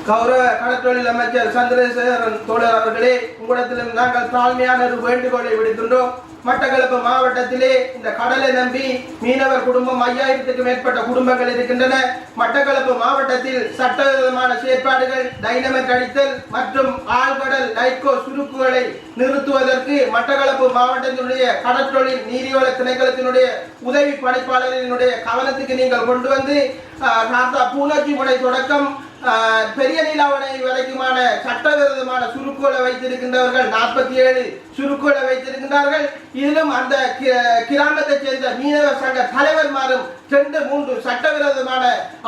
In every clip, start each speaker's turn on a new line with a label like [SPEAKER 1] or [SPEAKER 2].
[SPEAKER 1] கௌரவ கடற்றொழில் அமைச்சர் சந்திரசேகரன் தோழர் அவர்களே, உங்களிடத்திலும் நாங்கள் தாழ்மையான ஒரு வேண்டுகோளை விடுக்கின்றோம். மட்டக்களப்பு மாவட்டத்திலே இந்த கடலை நம்பி மீனவர் குடும்பம் 5000க்கும் மேற்பட்ட குடும்பங்கள் இருக்கின்றன. மட்டக்களப்பு மாவட்டத்தில் சட்டவிரோதமான செயற்பாடுகள், டைனமைட் அடித்தல் மற்றும் ஆழ்கடல் லைட்கோ சுருக்குகளை நிறுத்துவதற்கு மட்டக்களப்பு மாவட்டத்தினுடைய கடற்றொழில் நீரியவள திணைக்களத்தினுடைய உதவி பணிப்பாளரினுடைய கவனத்துக்கு நீங்கள் கொண்டு வந்து பூனச்சி முனை தொடக்கம் பெரிய நீலாவணை வரைக்குமான சட்டவிரோதமான சுருக்குகளை வைத்திருக்கின்றவர்கள் 47 சுருக்குகளை வைத்திருக்கின்றார்கள். இதிலும் அந்த கிராமத்தை சேர்ந்த மீனவர் சங்க தலைவர்மாரும் 2-3 சட்டவிரோதமான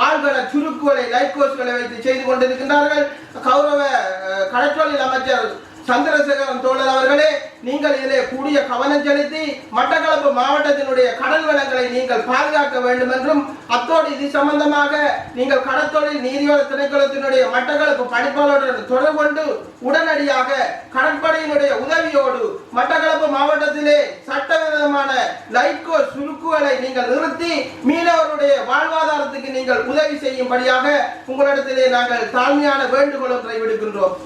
[SPEAKER 1] ஆழ்கடல் சுருக்குகளை லைட்கோஸ்களை வைத்து செய்து கொண்டிருக்கின்றார்கள். கௌரவ கடற்றொழில் அமைச்சர் சந்திரசேகரன் தோழர் அவர்களே, நீங்கள் இதிலே கூடிய கவனம் செலுத்தி மட்டக்களப்பு மாவட்டத்தினுடைய கடல் வளங்களை நீங்கள் பாதுகாக்க வேண்டும் என்றும், அத்தோடு இது சம்பந்தமாக நீங்கள் கடற்தொழில் நீரியவள திணைக்களத்தினுடைய மட்டக்களப்பு பணிப்பாளருடன் தொடர்பு கொண்டு உடனடியாக கடற்படையினுடைய உதவியோடு மட்டக்களப்பு மாவட்டத்திலே சட்டவிரோதமான லைட்கோ சுருக்குகளை நீங்கள் நிறுத்தி மீனவருடைய வாழ்வாதாரத்துக்கு நீங்கள் உதவி செய்யும்படியாக உங்களிடத்திலே நாங்கள் தாழ்மையான வேண்டுகோள் ஒன்றை விடுக்கின்றோம்.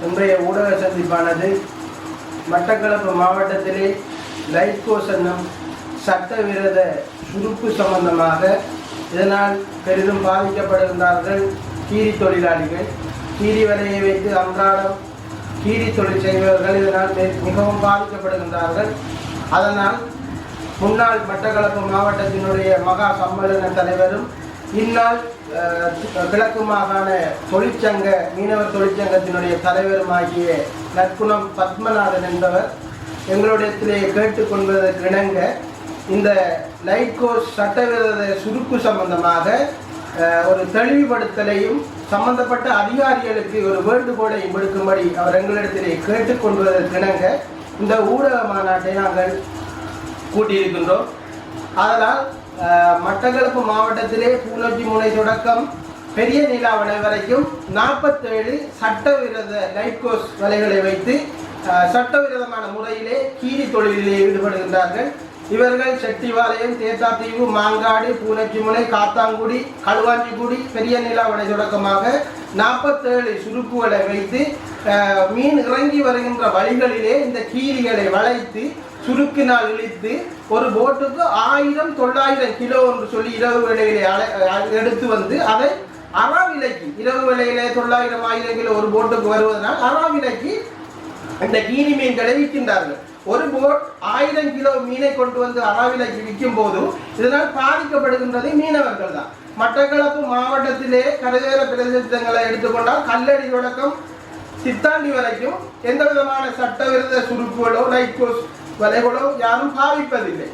[SPEAKER 2] இன்றைய ஊடக சந்திப்பானது மட்டக்களப்பு மாவட்டத்திலே லைட்கோஸ் என்னும் சட்டவிரோத சுருப்பு சம்பந்தமாக இதனால் பெரிதும் பாதிக்கப்படுகின்றார்கள் கீரி தொழிலாளிகள். கீரி வலையை வைத்து அன்றாடம் கீரி தொழில் செய்பவர்கள் இதனால் மிகவும் பாதிக்கப்படுகின்றார்கள். அதனால் முன்னாள் மட்டக்களப்பு மாவட்டத்தினுடைய மகா சம்மேளன தலைவரும் இந்நாள் கிழக்கு மாகாண தொழிற்சங்க மீனவர் தொழிற்சங்கத்தினுடைய தலைவருமாகிய நற்குணம் பத்மநாதன் என்பவர் எங்களுடைய கேட்டுக்கொள்வதற்கு இணங்க இந்த லைட்கோஸ் சட்டவிரோத சுருக்கு சம்பந்தமாக ஒரு தெளிவுபடுத்தலையும் சம்பந்தப்பட்ட அதிகாரிகளுக்கு ஒரு வேண்டுகோளையும் விடுக்கும்படி அவர் எங்களிடத்திலே கேட்டுக்கொள்வதற்கு இணங்க இந்த ஊடக மாநாட்டை நாங்கள் கூட்டியிருக்கின்றோம். அதனால் மட்டக்களப்பு மாவட்டத்திலே பூனச்சி முனை தொடக்கம் பெரிய நீலாவணை வரைக்கும் 47 சட்டவிரோத லைட்கோஸ் வலைகளை வைத்து சட்டவிரோதமான முறையிலே கீரி தொழிலிலே ஈடுபடுகின்றார்கள். இவர்கள் செட்டிவாளையம், தேத்தாத்தீவு, மாங்காடு, பூனச்சி முனை, காத்தாங்குடி, களுவாஞ்சிக்குடி, பெரிய நீலாவணை தொடக்கமாக 47 சுருக்குகளை வைத்து மீன் இறங்கி வருகின்ற வழிகளிலே இந்த கீரிகளை வளைத்து சுருக்கினால் இழுத்து ஒரு போட்டுக்கு 1000-900 கிலோ என்று சொல்லி இரவு வேளையிலே எடுத்து வந்து அதை அறாவிலைக்கு இரவு வேளையிலே 900-1000 கிலோ ஒரு போட்டுக்கு வருவதனால் அறாவிலைக்கு இந்த கீரி மீன்களை விற்கின்றார்கள். ஒரு போட் 1000 கிலோ மீனை கொண்டு வந்து அறாவிலைக்கு விற்கும் போதும் இதனால் பாதிக்கப்படுகின்றது மீனவர்கள் தான். மட்டக்களப்பு மாவட்டத்திலே கரையோர பிரதேசங்களை எடுத்துக்கொண்டால் கல்லடி தொடக்கம் சித்தாண்டி வரைக்கும் எந்த விதமான சட்டவிரோத சுருக்குகளோ லைட்கோஸ் வலைகளோ யாரும் பாவிப்பதில்லை.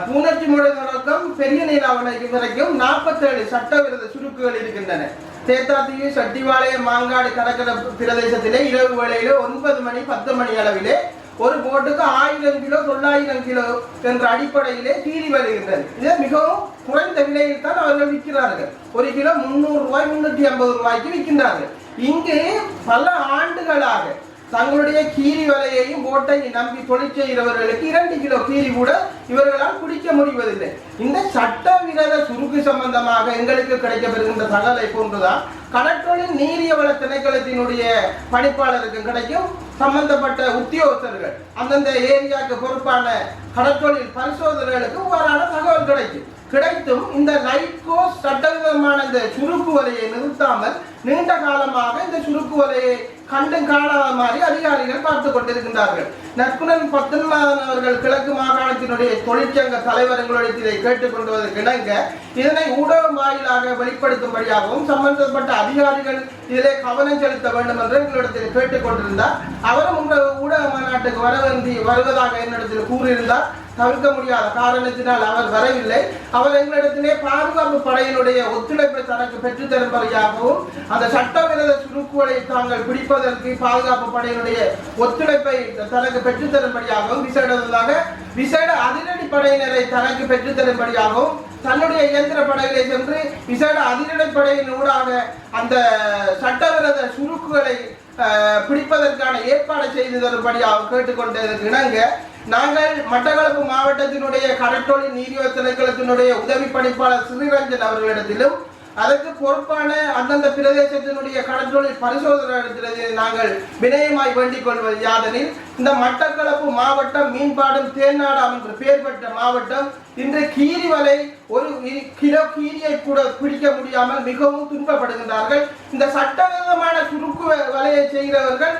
[SPEAKER 2] பூனச்சி முனை தொடக்கம் பெரிய நீலாவணை வரைக்கும் 47 சட்டவிரோத சுருக்குகள் இருக்கின்றன. தேத்தாத்தீவு, செட்டிவாளையம், மாங்காடு கடற்கரை பிரதேசத்திலே இரவு வேளையிலே 9 மணி 10 மணி அளவிலே ஒரு போட்டுக்கு 1000 கிலோ 900 கிலோ என்ற அடிப்படையிலே கீரி வருகின்றது. இது மிகவும் குறைந்த விலையில் தான் அவர்கள் விற்கிறார்கள். ஒரு கிலோ 300 ரூபாய் 350 ரூபாய்க்கு விற்கின்றார்கள். இங்கு பல ஆண்டுகளாக தங்களுடைய கீரி வலையையும் போட்டையும் நம்பி தொழில் செய்கிறவர்களுக்கு 2 கிலோ கீரி கூட இவர்களால் குடிக்க முடிவதில்லை. இந்த சட்டவிரோத சுருக்கு சம்பந்தமாக எங்களுக்கு கிடைக்கப்பெறுகின்ற தகவலை போன்றுதான் கடற்றொழில் நீரியவள திணைக்களத்தினுடைய பணிப்பாளருக்கு கிடைக்கும். சம்பந்தப்பட்ட உத்தியோகஸ்தர்கள் அந்தந்த ஏரியாவுக்கு பொறுப்பான கடற்றொழில் பரிசோதனைகளுக்கு இவ்வாறான தகவல் கிடைத்தும் இந்த லைட்கோஸ் சட்டவிரோதமான இந்த சுருக்கு வலையை நிறுத்தாமல் நீண்ட காலமாக இந்த சுருக்கு வலையை கண்டும் காணாத மாதிரி அதிகாரிகள் பார்த்து கொண்டிருக்கின்றார்கள். நற்குணம் பத்மநாதன் அவர்கள் கிழக்கு மாகாணத்தினுடைய தொழிற்சங்க தலைவர் எங்களிடத்திலே கேட்டுக்கொள்வதற்கு இணங்க இதனை ஊடகம் வாயிலாக வெளிப்படுத்தும்படியாகவும் சம்பந்தப்பட்ட அதிகாரிகள் இதிலே கவனம் செலுத்த வேண்டும் என்று எங்களிடத்தில் கேட்டுக்கொண்டிருந்தார். அவரும் உங்கள் ஊடக மாநாட்டுக்கு வருவதாக என்னிடத்தில் கூறியிருந்தார். தவிர்க்க முடியாத காரணத்தினால் அவர் வரவில்லை. அவர் எங்களிடத்திலே பாதுகாப்பு படையினுடைய ஒத்துழைப்பை தனக்கு பெற்றுத்தரும்படியாகவும் அந்த சட்டவிரோத சுருக்குகளை தாங்கள் பிடிப்பதற்கு பாதுகாப்பு படையினுடைய ஒத்துழைப்பை தனக்கு பெற்றுத்தரும்படியாகவும் விசேட அதிரடி படையினரை தனக்கு பெற்றுத்தரும்படியாகவும் தன்னுடைய இயந்திர படைகளை சென்று விசேட அதிரடி படையின் ஊடாக அந்த சட்டவிரோத சுருக்குகளை பிடிப்பதற்கான ஏற்பாடு செய்து தரும்படியாக கேட்டுக்கொண்டதற்கு இணங்க நாங்கள் மட்டக்களப்பு மாவட்டத்தினுடைய கடற்றொழில் நீரியவள திணைக்களத்தினுடைய உதவி பணிப்பாளர் ஸ்ரீரஞ்சன் அவர்களிடத்திலும்
[SPEAKER 1] அதற்கு பொறுப்பான அந்தந்த பிரதேசத்தினுடைய கடற்றொழில் பரிசோதனை நாங்கள் வினயமாய் வேண்டிக் கொள்வது யாதெனில், இந்த மட்டக்களப்பு மாவட்டம் மீன்பாடும் தேனாடாம் என்று பெயர் பெற்ற மாவட்டம் இன்று கீரி வலை ஒரு கிலோ கீரியை கூட பிடிக்க முடியாமல் மிகவும் துன்பப்படுகின்றார்கள். இந்த சட்டவிரோதமான சுருக்கு வலையை செய்கிறவர்கள்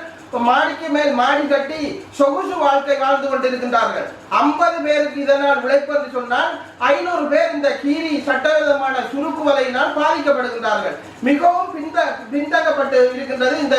[SPEAKER 1] மாடிக்கு மேல் மாடி கட்டி சொகுசு வாழ்க்கை வாழ்ந்து கொண்டிருக்கின்றார்கள். 50 பேருக்கு இதனால் உழைப்பு என்று சொன்னால் 500 பேர் இந்த கீரி சட்டவிரோதமான சுருக்கு வலையினால் பாதிக்கப்படுகின்றார்கள். மிகவும் பின்தங்கப்பட்டு இருக்கின்றது இந்த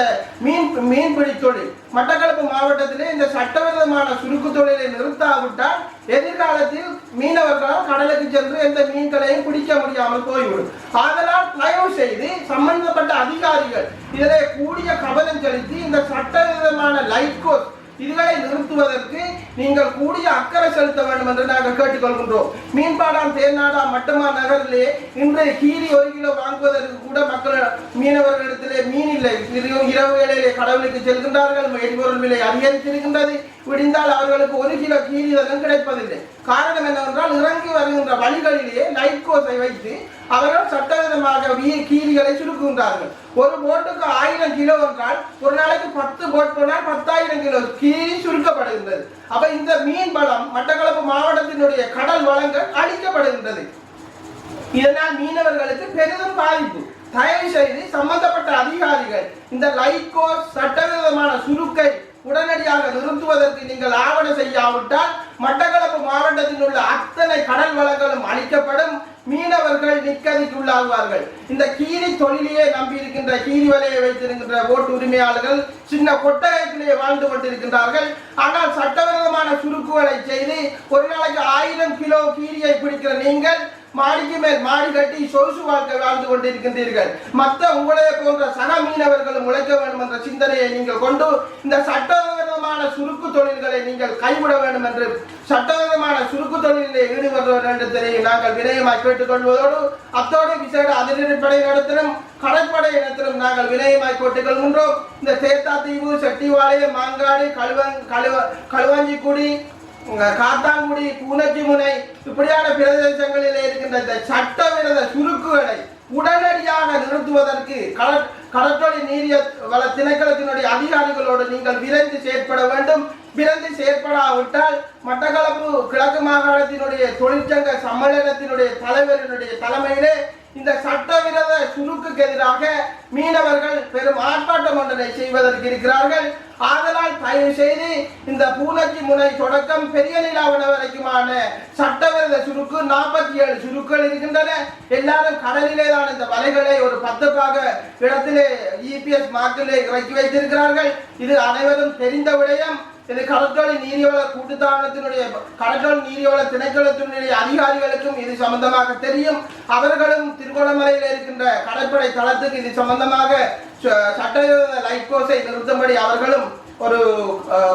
[SPEAKER 1] மீன்பிடி தொழில். மட்டக்களப்பு மாவட்டத்திலே இந்த சட்டவிரோதமான சுருக்கு தொழிலை நிறுத்தாவிட்டால் எதிர்காலத்தில் மீனவர்களால் கடலுக்கு சென்று எந்த மீன்களையும் பிடிக்க முடியாமல் போய்விடும். ஆதலால் தயவு செய்து சம்பந்தப்பட்ட அதிகாரிகள் இதிலே கூடிய கவனம் செலுத்தி இந்த சட்டவிரோதமான லைட் கோஸ் இதுகளை நிறுத்துவதற்கு நீங்கள் கூடிய அக்கறை செலுத்த வேண்டும் என்று நாங்கள் கேட்டுக்கொள்கின்றோம். மீன்பாடாம் தேனாடாம் மட்டுமா நகரிலே இன்று கீரி 1 கிலோ வாங்குவதற்கு கூட மக்கள் மீனவர்களிடத்திலே மீன் இல்லை. இரவு வேளையிலே கடவுளுக்கு செல்கின்றார்கள். எரிபொருள் விலை அதிகரித்திருக்கின்றது. விடிந்தால் அவர்களுக்கு 1 கிலோ கீரி இதனும் கிடைப்பதில்லை. காரணம் என்னவென்றால், இறங்கி வருகின்ற வழிகளிலேயே லைட் கோஸை வைத்து அவர்கள் சட்டவிதமாக கீரிகளை சுருக்குகின்றார்கள். ஒரு போட்டுக்கு 1000 கிலோ என்றால் ஒரு நாளைக்கு 10 போட் போனால் 10,000 கிலோ கீரி சுருக்கப்படுகின்றது. அப்ப இந்த மீன் வளம் மட்டக்களப்பு மாவட்டத்தினுடைய கடல் வளங்கள் அழிக்கப்படுகின்றது. இதனால் மீனவர்களுக்கு பெரிதும் பாதிப்பு. தயவு செய்து சம்பந்தப்பட்ட அதிகாரிகள் இந்த லைட் கோஸ் சட்டவிரோதமான சுருக்கை உடனடியாக நிறுத்துவதற்கு நீங்கள் ஆவணம் செய்யாவிட்டால் மட்டக்களப்பு மாவட்டத்தில் உள்ள அத்தனை கடல் வளங்களும் அழிக்கப்படும். மீனவர்கள் நிக்கதிக்கு உள்ளாகுவார்கள். இந்த கீரி தொழிலையே நம்பி இருக்கின்ற கீரி வலையை வைத்திருக்கின்ற ஓட்டு உரிமையாளர்கள் சின்ன கொட்டகைகளிலே வாழ்ந்து கொண்டிருக்கின்றார்கள். ஆனால் சட்டவிரோதமான சுருக்குகளை செய்து ஒரு நாளைக்கு 1000 கிலோ கீரியை பிடிக்கிற நீங்கள் மாடிக்கு மேல் மாடி கட்டி சொகுசு வாழ்க்கை வாழ்ந்து கொண்டிருக்கின்றீர்கள். மற்ற உங்களை போன்ற சக மீனவர்களும் உழைக்க வேண்டும் என்ற சிந்தனையை நீங்கள் கொண்டு இந்த சட்டவிரோதமான சுருக்கு தொழில்களை நீங்கள் கைவிட வேண்டும் என்று சட்டவிரோதமான சுருக்கு தொழிலிலே ஈடுபடுவதை நாங்கள் வினயமாய் கேட்டுக்கொள்வதோடு அத்தோடு விசேட அதிரடிப்படை நடத்திலும் கடற்படை நடத்திலும் நாங்கள் வினயமாய் கேட்டுக்கொள்கின்றோம். இந்த தேத்தாத்தீவு, செட்டிவாளையம், மாங்காடு, களுவாஞ்சிக்குடி, காத்தாங்குடி, பூனச்சி முனை இப்படியான பிரதேசங்களில் இருக்கின்ற இந்த சட்டவிரோத சுருக்குகளை உடனடியாக நிறுத்துவதற்கு கடற்றொழில் நீரிய வள திணைக்களத்தினுடைய அதிகாரிகளோடு நீங்கள் விரைந்து செயற்பட வேண்டும். விரைந்து செயற்படாவிட்டால் மட்டக்களப்பு கிழக்கு மாகாணத்தினுடைய தொழிற்சங்க சம்மேளனத்தினுடைய தலைவரினுடைய தலைமையிலே இந்த சட்டவிரோத சுருக்குக்கு எதிராக மீனவர்கள் பெரும் ஆர்ப்பாட்டம் ஒன்றை செய்வதற்கு இருக்கிறார்கள். ஆதலால் தயவு செய்து இந்த பூனச்சி முனை தொடக்கம் பெரிய நிலாவண வரைக்குமான சட்டவிரோத சுருக்கு 47 சுருக்கள் இருக்கின்றன. எல்லாரும் கடலிலே தான் இந்த வலைகளை ஒரு 10 பாக இடத்திலே EPS மார்க்கிலே இறக்கி வைத்திருக்கிறார்கள். இது அனைவரும் தெரிந்த விடயம். இது கடற்றொழில் நீரியவள கூட்டுத்தாபனத்தினுடைய கடற்றொழில் நீரியவள திணைக்களத்தினுடைய அதிகாரிகளுக்கும் இது சம்பந்தமாக தெரியும். அவர்களும் திருகோணமலையில் இருக்கின்ற கடற்படை தளத்துக்கு இது சம்பந்தமாக சட்டவிரோத லைட் கோஸை நிறுத்தும்படி அவர்களும் ஒரு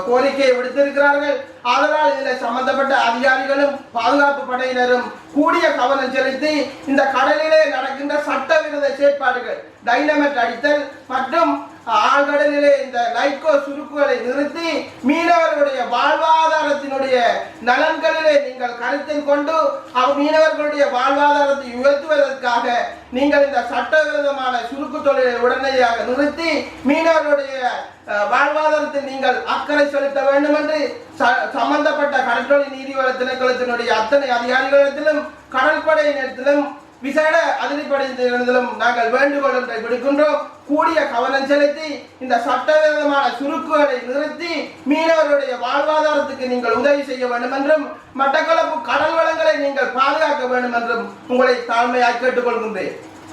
[SPEAKER 1] கோரிக்கையை விடுத்திருக்கிறார்கள். ஆதலால் இதில் சம்பந்தப்பட்ட அதிகாரிகளும் பாதுகாப்பு படையினரும் கூடிய கவனம் செலுத்தி இந்த கடலிலே நடக்கின்ற சட்டவிரோத செயற்பாடுகள் டைனமைட் அடித்தல் மற்றும் ஆழ்கடலிலே இந்த லைட்கோ சுருக்குகளை நிறுத்தி மீனவர்களுடைய வாழ்வாதாரத்தினுடைய நலன்களிலே நீங்கள் கருத்தில் கொண்டு மீனவர்களுடைய வாழ்வாதாரத்தை உயர்த்துவதற்காக நீங்கள் இந்த சட்டவிரோதமான சுருக்கு தொழிலை உடனடியாக நிறுத்தி மீனவர்களுடைய வாழ்வாதாரத்தில் நீங்கள் அக்கறை செலுத்த வேண்டும் என்று சம்பந்தப்பட்ட கடற்றொழில் நீதிவள திணைக்களத்தினுடைய அத்தனை அதிகாரிகளிடத்திலும் கடற்படையினத்திலும் விசேட அதிரடிப்படையினரிடத்திலும் நாங்கள் வேண்டுகோள் ஒன்றை விடுக்கின்றோம். கூடிய கவனம் செலுத்தி இந்த சட்டவிரோதமான சுருக்குகளை நிறுத்தி மீனவர்களுடைய வாழ்வாதாரத்துக்கு நீங்கள் உதவி செய்ய வேண்டும் என்றும் மட்டக்களப்பு கடல் வளங்களை நீங்கள் பாதுகாக்க வேண்டும் என்றும் உங்களை தாழ்மையாக கேட்டுக்கொள்கின்றேன்.